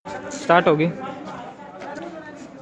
Start होगी।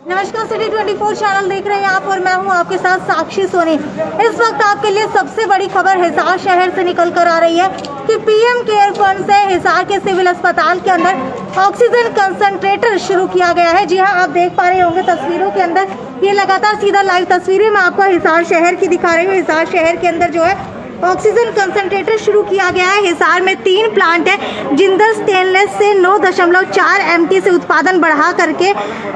नमस्कार, city 24 channel देख रहे हैं आप और मैं हूं आपके साथ साक्षी सोनी। इस वक्त आपके लिए सबसे बड़ी खबर हिसार शहर से निकल कर आ रही है कि पीएम केयर फंड से हिसार के सिविल अस्पताल के अंदर ऑक्सीजन कंसंट्रेटर शुरू किया गया है। जी हां, आप देख पा रहे होंगे तस्वीरों के अंदर, ये लगातार सीधा लाइव तस्वीरें मैं आपको हिसार शहर की दिखा रही हूँ। हिसार शहर के अंदर जो है ऑक्सीजन कंसंट्रेटर शुरू किया गया है। हिसार में 3 प्लांट है। जिंदल स्टेनलेस से 9.4 MT से उत्पादन बढ़ा करके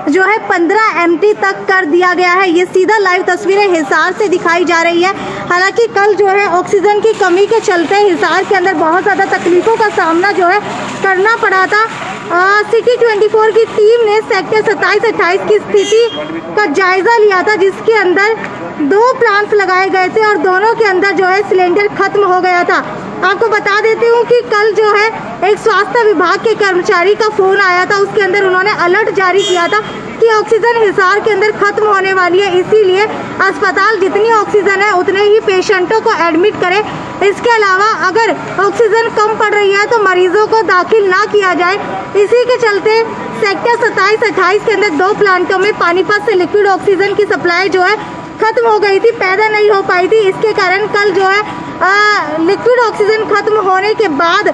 जो है 15 MT तक कर दिया गया है। ये सीधा लाइव तस्वीरें हिसार से दिखाई जा रही है। हालांकि कल जो है ऑक्सीजन की कमी के चलते हिसार के अंदर बहुत ज़्यादा तकलीफों का सामना जो है करना पड़ा था। सिटी 24 की टीम ने सेक्टर 27-28 की स्थिति का जायजा लिया था, जिसके अंदर 2 प्लांट्स लगाए गए थे और दोनों के अंदर जो है सिलेंडर खत्म हो गया था। आपको बता देती हूँ कि कल जो है एक स्वास्थ्य विभाग के कर्मचारी का फोन आया था, उसके अंदर उन्होंने अलर्ट जारी किया था कि ऑक्सीजन हिसार के अंदर खत्म होने वाली है, इसीलिए अस्पताल जितनी ऑक्सीजन है उतने ही पेशेंटों को एडमिट करे। इसके अलावा अगर ऑक्सीजन कम पड़ रही है तो मरीजों को दाखिल ना किया जाए। इसी के चलते सेक्टर 27-28 के अंदर 2 प्लांटों में पानीपत से लिक्विड ऑक्सीजन की सप्लाई जो है खत्म हो गई थी, पैदा नहीं हो पाई थी। इसके कारण कल जो है लिक्विड ऑक्सीजन खत्म होने के बाद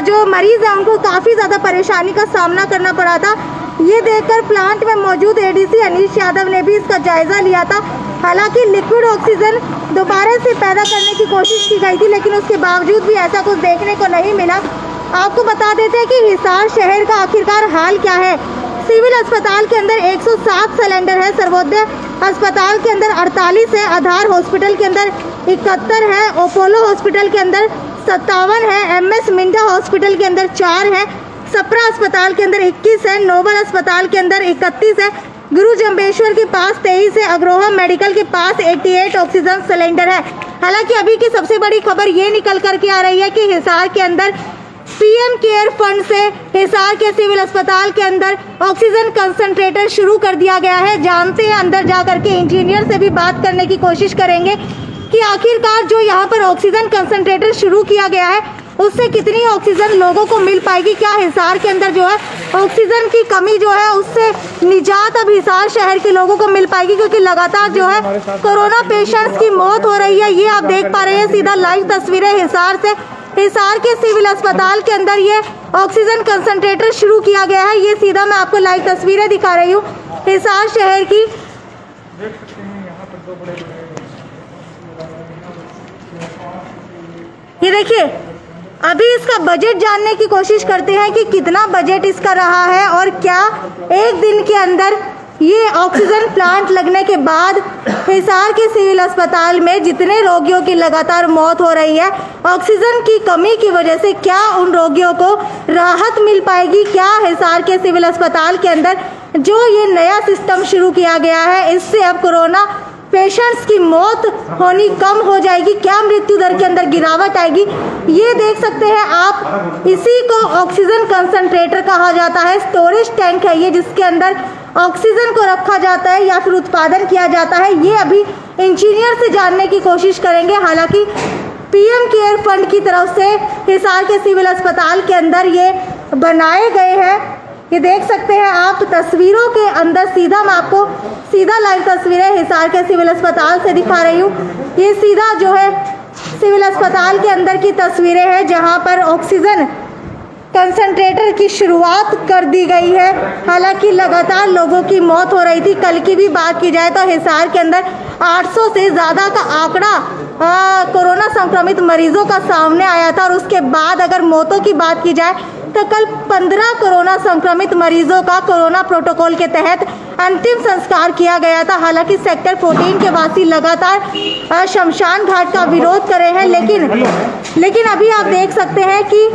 जो मरीज है उनको काफ़ी ज़्यादा परेशानी का सामना करना पड़ा था। ये देखकर प्लांट में मौजूद एडीसी अनीश यादव ने भी इसका जायजा लिया था। हालांकि लिक्विड ऑक्सीजन दोबारा से पैदा करने की कोशिश की गई थी, लेकिन उसके बावजूद भी ऐसा कुछ देखने को नहीं मिला। आपको बता देते हैं कि हिसार शहर का आखिरकार हाल क्या है। सिविल अस्पताल के अंदर 107 सिलेंडर है, सर्वोदय अस्पताल के अंदर 48 है, आधार हॉस्पिटल के अंदर 71 है, अपोलो हॉस्पिटल के अंदर 57 है, MS मिंडा हॉस्पिटल के अंदर 4 है, सप्रा अस्पताल के अंदर 21 है, नोबल अस्पताल के अंदर 31 है, गुरु जम्बेश्वर के पास 23 है, अग्रोहा मेडिकल के पास 88 ऑक्सीजन सिलेंडर है। हालांकि अभी की सबसे बड़ी खबर ये निकल करके आ रही है कि हिसार के अंदर पीएम केयर फंड से हिसार के सिविल अस्पताल के अंदर ऑक्सीजन कंसंट्रेटर शुरू कर दिया गया है। जानते हैं, अंदर जा करके इंजीनियर से भी बात करने की कोशिश करेंगे कि आखिरकार जो यहाँ पर ऑक्सीजन कंसंट्रेटर शुरू किया गया है उससे कितनी ऑक्सीजन लोगों को मिल पाएगी। क्या हिसार के अंदर जो है ऑक्सीजन की कमी जो है उससे निजात अब हिसार शहर के लोगों को मिल पाएगी, क्योंकि लगातार जो है कोरोना पेशेंट्स की मौत हो रही है। ये आप देख पा रहे हैं सीधा लाइव तस्वीरें हिसार से। हिसार के सिविल अस्पताल के अंदर ये ऑक्सीजन कंसंट्रेटर शुरू किया गया है। ये सीधा मैं आपको लाइव तस्वीरें दिखा रही हूँ हिसार शहर की। ये देखिए, अभी इसका बजट जानने की कोशिश करते हैं कि कितना बजट इसका रहा है और क्या एक दिन के अंदर ये ऑक्सीजन प्लांट लगने के बाद हिसार के सिविल अस्पताल में जितने रोगियों की लगातार मौत हो रही है ऑक्सीजन की कमी की वजह से, क्या उन रोगियों को राहत मिल पाएगी। क्या हिसार के सिविल अस्पताल के अंदर जो ये नया सिस्टम शुरू किया गया है इससे अब कोरोना पेशेंट्स की मौत होनी कम हो जाएगी, क्या मृत्यु दर के अंदर गिरावट आएगी। ये देख सकते हैं आप, इसी को ऑक्सीजन कंसंट्रेटर कहा जाता है। स्टोरेज टैंक है ये, जिसके अंदर ऑक्सीजन को रखा जाता है या फिर उत्पादन किया जाता है। ये अभी इंजीनियर से जानने की कोशिश करेंगे। हालांकि पीएम केयर फंड की तरफ से हिसार के सिविल अस्पताल के अंदर ये बनाए गए हैं। ये देख सकते हैं आप तस्वीरों के अंदर, सीधा मैं आपको सीधा लाइव तस्वीरें हिसार के सिविल अस्पताल से दिखा रही हूँ। ये सीधा जो है सिविल अस्पताल के अंदर की तस्वीरें हैं जहाँ पर ऑक्सीजन कंसंट्रेटर की शुरुआत कर दी गई है। हालांकि लगातार लोगों की मौत हो रही थी। कल की भी बात की जाए तो हिसार के अंदर 800 से ज़्यादा का आंकड़ा कोरोना संक्रमित मरीजों का सामने आया था और उसके बाद अगर मौतों की बात की जाए तो कल 15 कोरोना संक्रमित मरीजों का कोरोना प्रोटोकॉल के तहत अंतिम संस्कार किया गया था। हालांकि सेक्टर 14 के वासी लगातार शमशान घाट का विरोध कर रहे हैं, लेकिन अभी आप देख सकते हैं कि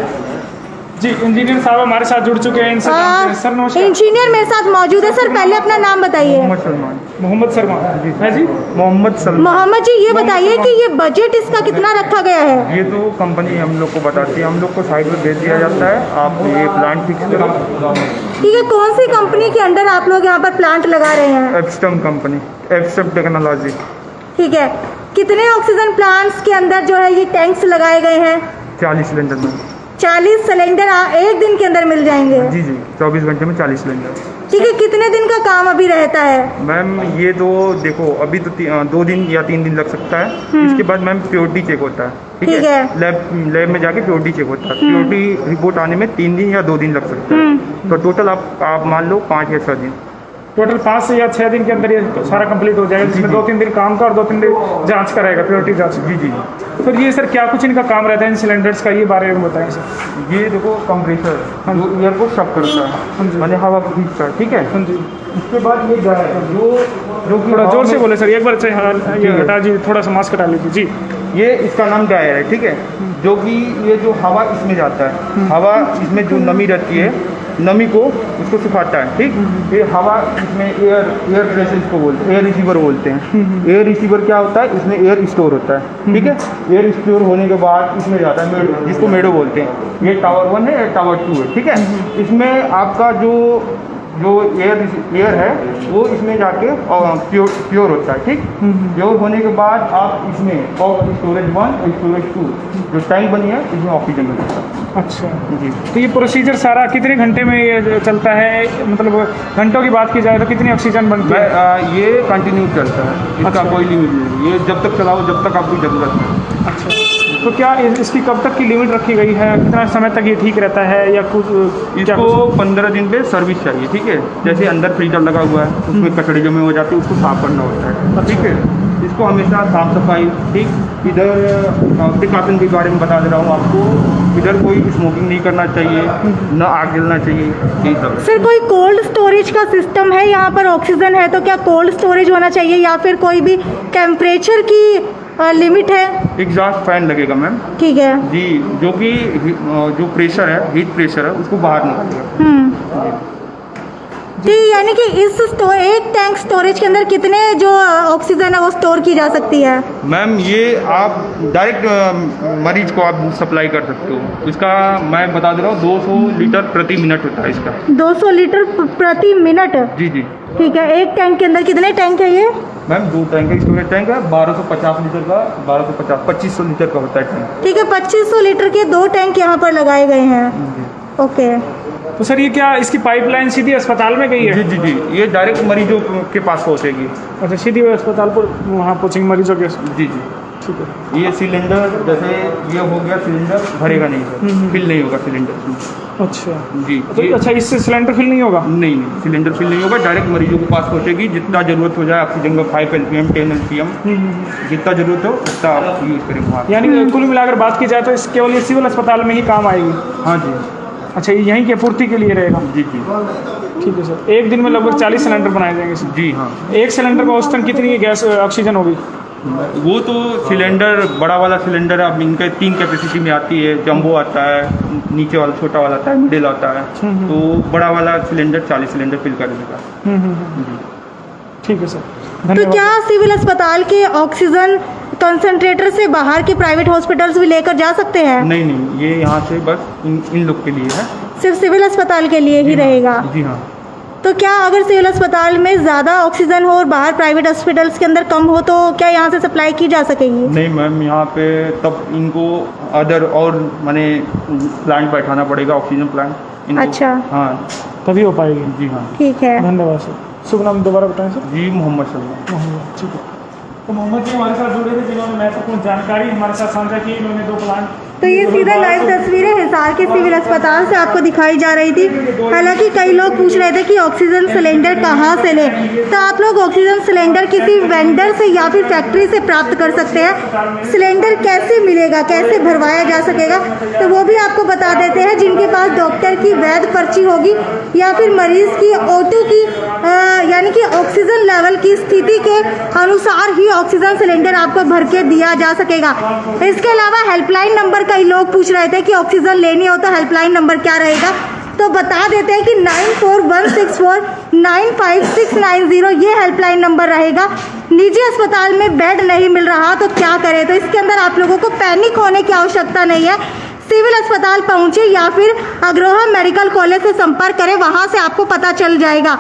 जी इंजीनियर साहब हमारे साथ जुड़ चुके हैं। इनसे सर नमस्कार। इंजीनियर मेरे साथ मौजूद है। सर पहले अपना नाम बताइए। मोहम्मद सलमान है जी। मोहम्मद सलमान। मोहम्मद जी, ये बताइए कि ये बजट इसका कितना रखा गया है। ये तो कंपनी हम लोग को बताती है, हम लोग को साइड में भेज दिया जाता है, आप ये प्लांट फिक्स करो। ठीक है, कौन सी कंपनी के अंडर आप लोग यहाँ पर प्लांट लगा रहे हैं। एप्स्टम कंपनी, एप्स्टम टेक्नोलॉजी। ठीक है, कितने ऑक्सीजन प्लांट्स के अंदर जो है ये टैंक्स लगाए गए हैं। 40 सिलेंडर में। 40 सिलेंडर एक दिन के अंदर मिल जाएंगे? जी जी, 24 घंटे में 40 सिलेंडर। ठीक है, कितने दिन का काम अभी रहता है? मैम ये तो देखो, अभी तो 2 दिन या 3 दिन लग सकता है। इसके बाद मैम प्योरिटी चेक होता है, ठीक है? लैब में जाके प्योरिटी चेक होता है। प्योरिटी रिपोर्ट आने में 3 दिन या 2 दिन लग सकता है। तो टोटल आप मान लो 5 या 6 दिन। टोटल 5 से या 6 दिन के अंदर ये सारा कंप्लीट हो जाएगा, जिसमें 2-3 दिन काम का और 2-3 दिन जांच कराएगा, प्योरिटी जांच। जी जी। तो ये सर क्या कुछ इनका काम रहता है इन सिलेंडर्स का, ये बारे में बताएं सर। ये देखो कंप्रेसर जो एयर को शक करता है, मैंने हवा खींचता है, ठीक है? हाँ जी। उसके बाद ये ड्रायर जो थोड़ा जोर से बोले सर, एक बार ये हटा जी, थोड़ा सा मास्क हटा लीजिए जी। ये इसका नाम ड्रायर है, ठीक है? जो कि ये जो हवा इसमें जाता है, हवा इसमें जो नमी रहती है, नमी को उसको सुखाता है, ठीक? ये हवा इसमें एयर प्रेशर को बोलते हैं, एयर रिसीवर बोलते हैं। एयर रिसीवर क्या होता है? इसमें एयर स्टोर होता है, ठीक है? एयर स्टोर होने के बाद इसमें जाता है मेडो, जिसको मेडो बोलते हैं। ये टावर 1 है, ये टावर 2 है, ठीक है? इसमें आपका जो एयर है वो इसमें जाके प्योर होता है, ठीक? प्योर होने के बाद आप इसमें स्टोरेज 1 और स्टोरेज 2 जो टैंक बनी है, इसमें ऑक्सीजन मिलता है। अच्छा जी। तो ये प्रोसीजर सारा कितने घंटे में ये चलता है? मतलब घंटों की बात की जाए तो कितनी ऑक्सीजन बनती है? ये कंटिन्यू चलता है, इसका अच्छा। कोई लिमिट नहीं है। ये जब तक चलाओ, जब तक आपको ज़रूरत है। अच्छा, तो क्या इसकी कब तक की लिमिट रखी गई है? कितना समय तक ये ठीक रहता है या कुछ? इसको 15 दिन पे सर्विस चाहिए, ठीक है? जैसे अंदर फिल्टर लगा हुआ है, उसमें कचड़े जमे हो जाते हैं, उसको साफ करना होता है, ठीक है? इसको हमेशा साफ सफाई, ठीक? इधर प्रिकॉशन के बारे में बता दे रहा हूँ आपको। इधर कोई स्मोकिंग नहीं करना चाहिए, न आग जलना चाहिए, यही सब। सर कोई कोल्ड स्टोरेज का सिस्टम है यहाँ पर? ऑक्सीजन है तो क्या कोल्ड स्टोरेज होना चाहिए या फिर कोई भी टेम्परेचर की लिमिट है? एग्जॉस्ट फैन लगेगा मैम, ठीक है जी, जो कि जो प्रेशर है, हीट प्रेशर है, उसको बाहर निकालेगा। जी, यानी कि इस एक टैंक स्टोरेज के अंदर कितने जो ऑक्सीजन है वो स्टोर की जा सकती है? मैम ये आप डायरेक्ट मरीज को आप सप्लाई कर सकते हो। इसका मैं बता दे रहा हूँ 200 लीटर प्रति मिनट होता है इसका। 200 लीटर प्रति मिनट? जी जी। ठीक है, एक टैंक के अंदर कितने टैंक है ये? मैम 2 टैंक है, स्टोरेज टैंक है 1250 लीटर का, 2500 लीटर का होता है टैंक। ठीक है, 2500 लीटर के 2 टैंक यहाँ पर लगाए गए हैं। ओके। तो सर ये क्या इसकी पाइपलाइन सीधी अस्पताल में गई है? जी जी जी, ये डायरेक्ट मरीजों के पास पहुँचेगी। अच्छा, सीधी अस्पताल पर वहाँ पहुँचेंगे मरीजों के? जी जी। ठीक है। ये सिलेंडर जैसे ये हो गया, सिलेंडर भरेगा नहीं है, फिल नहीं होगा सिलेंडर। अच्छा जी। तो अच्छा, इससे सिलेंडर फिल नहीं होगा? नहीं, सिलेंडर फिल नहीं होगा, डायरेक्ट मरीजों के पास पहुँचेगी। जितना ज़रूरत हो जाए ऑक्सीजन का 5 LPM 10 LPM जितना ज़रूरत हो उतना आप यूज़ करें वहाँ। यानी कुल मिलाकर बात की जाए तो इस केवल ये सिविल अस्पताल में ही काम आएगी? हाँ जी। अच्छा, ये यहीं की पूर्ति के लिए रहेगा? जी जी। ठीक है सर। एक दिन में लगभग 40 सिलेंडर बनाए जाएंगे सर? जी हाँ। एक सिलेंडर का औसतन कितनी गैस ऑक्सीजन होगी? वो तो सिलेंडर बड़ा वाला सिलेंडर अब इनके 3 कैपेसिटी में आती है। जंबो आता है, नीचे वाला छोटा वाला आता है, मिडिल आता है। तो बड़ा वाला सिलेंडर 40 सिलेंडर फिल कर देगा। जी। ठीक है सर, तो धन्यवाद। क्या सिविल अस्पताल के ऑक्सीजन कंसंट्रेटर से बाहर के प्राइवेट हॉस्पिटल्स भी लेकर जा सकते हैं? नहीं नहीं, ये यहाँ से बस इन लोग के लिए है, सिर्फ सिविल अस्पताल के लिए ही रहेगा? जी हाँ। तो क्या अगर सिविल अस्पताल में ज़्यादा ऑक्सीजन हो और बाहर प्राइवेट हॉस्पिटल्स के अंदर कम हो तो क्या यहाँ से सप्लाई की जा सकेगी? नहीं मैम, यहाँ पे तब इनको अदर और माने प्लांट बैठाना पड़ेगा, ऑक्सीजन प्लांट इनको। अच्छा। हाँ, तभी हो पाएगी। जी हाँ। ठीक है, धन्यवाद सर। शुभ नाम दोबारा बताएं सर। जी, मोहम्मद सलमान। मोहम्मद, ठीक है। तो मोहम्मद जी हमारे साथ जुड़े थे, जिन्होंने महत्वपूर्ण जानकारी हमारे साथ साझा की। इन्होंने 2 प्लांट तो ये सीधा लाइव तस्वीरें हिसार के सिविल अस्पताल से आपको दिखाई जा रही थी। हालांकि कई लोग पूछ रहे थे कि ऑक्सीजन सिलेंडर कहाँ से लें, तो आप लोग ऑक्सीजन सिलेंडर किसी वेंडर से या फिर फैक्ट्री से प्राप्त कर सकते हैं। सिलेंडर कैसे मिलेगा, कैसे भरवाया जा सकेगा, तो वो भी आपको बता देते हैं। जिनके पास डॉक्टर की वैध पर्ची होगी या फिर मरीज की O2 की यानी कि ऑक्सीजन लेवल की स्थिति के अनुसार ही ऑक्सीजन सिलेंडर आपको भर के दिया जा सकेगा। इसके अलावा हेल्पलाइन नंबर, कई लोग पूछ रहे थे कि ऑक्सीजन लेनी हो तो हेल्पलाइन नंबर क्या रहेगा, तो बता देते हैं कि 9416495690 ये हेल्पलाइन नंबर रहेगा। निजी अस्पताल में बेड नहीं मिल रहा तो क्या करें, तो इसके अंदर आप लोगों को पैनिक होने की आवश्यकता नहीं है। सिविल अस्पताल पहुंचे या फिर अग्रोहा मेडिकल कॉलेज से संपर्क करें, वहां से आपको पता चल जाएगा।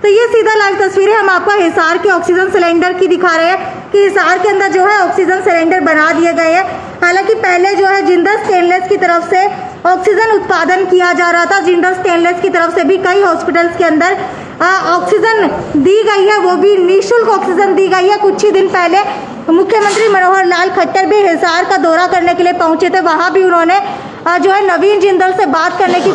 तो ये सीधा लाइव तस्वीरें हम आपको हिसार के ऑक्सीजन सिलेंडर की दिखा रहे हैं कि हिसार के अंदर जो है ऑक्सीजन सिलेंडर बना दिए गए हैं। हालांकि पहले जो है जिंदल स्टेनलेस की तरफ से ऑक्सीजन उत्पादन किया जा रहा था। जिंदल स्टेनलेस की तरफ से भी कई हॉस्पिटल्स के अंदर ऑक्सीजन दी गई है, वो भी निःशुल्क ऑक्सीजन दी गई है। कुछ ही दिन पहले मुख्यमंत्री मनोहर लाल खट्टर भी हिसार का दौरा करने के लिए पहुंचे थे। वहां भी उन्होंने जो है नवीन जिंदल से बात करने की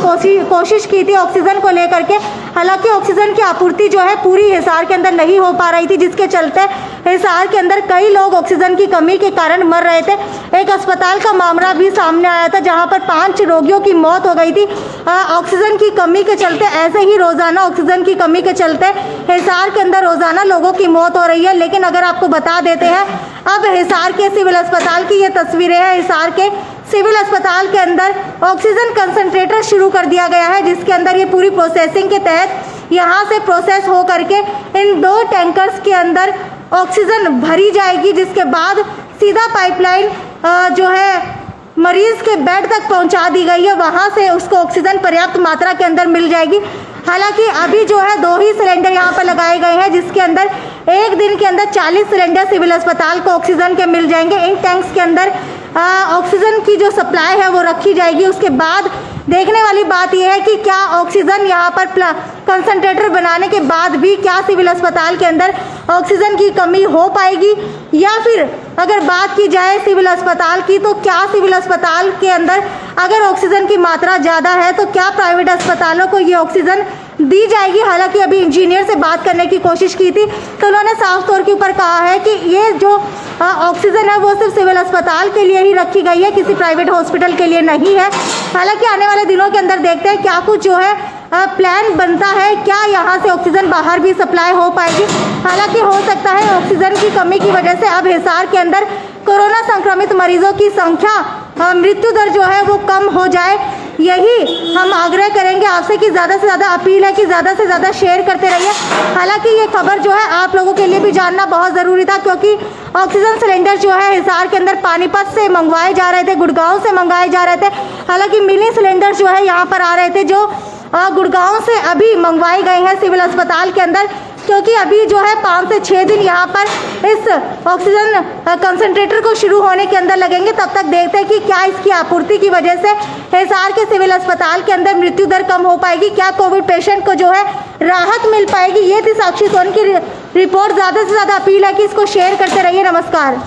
कोशिश की थी ऑक्सीजन को लेकर के। हालांकि ऑक्सीजन की आपूर्ति जो है पूरी हिसार के अंदर नहीं हो पा रही थी, जिसके चलते हिसार के अंदर कई लोग ऑक्सीजन की कमी के कारण मर रहे थे। एक अस्पताल का मामला भी सामने आया था जहां पर 5 रोगियों की मौत हो गई थी ऑक्सीजन की कमी के चलते। ऐसे ही रोजाना ऑक्सीजन की कमी के चलते हिसार के अंदर रोजाना लोगों की मौत हो रही है। लेकिन अगर आपको बता देते हैं, अब हिसार के सिविल अस्पताल की ये तस्वीरें हैं। हिसार के सिविल अस्पताल के अंदर ऑक्सीजन कंसंट्रेटर शुरू कर दिया गया है, जिसके अंदर ये पूरी प्रोसेसिंग के तहत यहाँ से प्रोसेस हो करके इन 2 टैंकर्स के अंदर ऑक्सीजन भरी जाएगी, जिसके बाद सीधा पाइपलाइन जो है मरीज के बेड तक पहुंचा दी गई है। वहां से उसको ऑक्सीजन पर्याप्त मात्रा के अंदर मिल जाएगी। हालांकि अभी जो है 2 ही सिलेंडर यहाँ पर लगाए गए हैं, जिसके अंदर एक दिन के अंदर 40 सिलेंडर सिविल अस्पताल को ऑक्सीजन के मिल जाएंगे। इन टैंक्स के अंदर ऑक्सीजन की जो सप्लाई है वो रखी जाएगी। उसके बाद देखने वाली बात यह है कि क्या ऑक्सीजन यहाँ पर कंसंट्रेटर बनाने के बाद भी क्या सिविल अस्पताल के अंदर ऑक्सीजन की कमी हो पाएगी, या फिर अगर बात की जाए सिविल अस्पताल की, तो क्या सिविल अस्पताल के अंदर अगर ऑक्सीजन की मात्रा ज़्यादा है तो क्या प्राइवेट अस्पतालों को ये ऑक्सीजन दी जाएगी। हालांकि अभी इंजीनियर से बात करने की कोशिश की थी तो उन्होंने साफ तौर के ऊपर कहा है कि ये जो ऑक्सीजन है वो सिर्फ सिविल अस्पताल के लिए ही रखी गई है, किसी प्राइवेट हॉस्पिटल के लिए नहीं है। हालांकि आने वाले दिनों के अंदर देखते हैं क्या कुछ जो है प्लान बनता है, क्या यहाँ से ऑक्सीजन बाहर भी सप्लाई हो पाएगी। हालांकि हो सकता है ऑक्सीजन की कमी की वजह से अब हिसार के अंदर कोरोना संक्रमित मरीजों की संख्या, मृत्यु दर जो है वो कम हो जाए। यही हम आग्रह करेंगे आपसे कि ज़्यादा से ज़्यादा अपील है कि ज़्यादा से ज़्यादा शेयर करते रहिए। हालांकि ये खबर जो है आप लोगों के लिए भी जानना बहुत ज़रूरी था, क्योंकि ऑक्सीजन सिलेंडर जो है हिसार के अंदर पानीपत से मंगवाए जा रहे थे, गुड़गांव से मंगवाए जा रहे थे। हालांकि मिनी सिलेंडर जो है यहाँ पर आ रहे थे, जो गुड़गांव से अभी मंगवाए गए हैं सिविल अस्पताल के अंदर, क्योंकि अभी जो है 5 से 6 दिन यहाँ पर इस ऑक्सीजन कंसंट्रेटर को शुरू होने के अंदर लगेंगे। तब तक देखते हैं कि क्या इसकी आपूर्ति की वजह से हिसार के सिविल अस्पताल के अंदर मृत्यु दर कम हो पाएगी, क्या कोविड पेशेंट को जो है राहत मिल पाएगी। ये थी साक्षी सोन की रिपोर्ट। ज़्यादा से ज़्यादा अपील है कि इसको शेयर करते रहिए। नमस्कार।